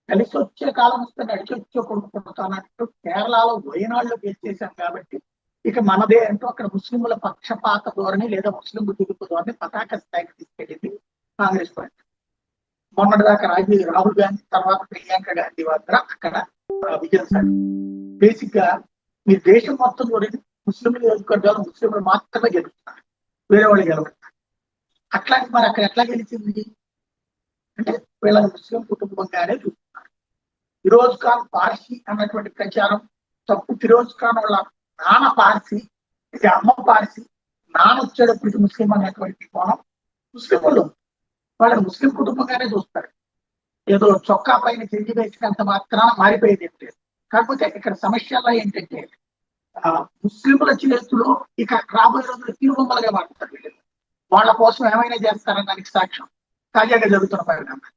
కలిసి వచ్చే కాలం వస్తే నడిచి వచ్చే కొడుకు పుడతానట్టు కేరళలో వయనాడులో గెలిచేశాం కాబట్టి ఇక మనదే అంటూ అక్కడ ముస్లింల పక్షపాత ధోరణి లేదా ముస్లిం దిగుపు ధోరణి పతాక స్థాయికి తీసుకెళ్ళింది కాంగ్రెస్ పార్టీ. మొన్నటిదాకా రాహుల్ గాంధీ తర్వాత ప్రియాంక గాంధీ వద్ద అక్కడ విజయం సాధించింది. బేసిక్ గా మీ దేశం మొత్తం చూడండి, ముస్లిం నియోజకవర్గాలు ముస్లింలు మాత్రమే గెలుస్తున్నారు, వేరే వాళ్ళు గెలవడతారు. అట్లాంటి మరి అక్కడ ఎట్లా గెలిచింది అంటే వీళ్ళని ముస్లిం కుటుంబంగానే చూస్తున్నారు. ఫిరోజ్ ఖాన్ పార్సీ అన్నటువంటి ప్రచారం తప్పు. ఫిరోజ్ ఖాన్ వాళ్ళ నాన్న పార్సీ, ఇది అమ్మ పార్సీ, నాన్న వచ్చేటప్పటికి ముస్లిం అన్నటువంటి కోణం ముస్లింలు వాళ్ళని ముస్లిం కుటుంబంగానే చూస్తారు. ఏదో చొక్కా పైన చెంది వేసినంత మాత్రాన మారిపోయేది ఏంటి. కాకపోతే ఇక్కడ సమస్యల్లో ఏంటంటే ముస్లింల చేతులు ఇక రాబోయే రోజులు తీరుబొమ్మలుగా మారుతారు. వాళ్ళ కోసం ఏమైనా చేస్తారన్న దానికి సాక్ష్యం తాజాగా జరుగుతున్న పరిణామాలు.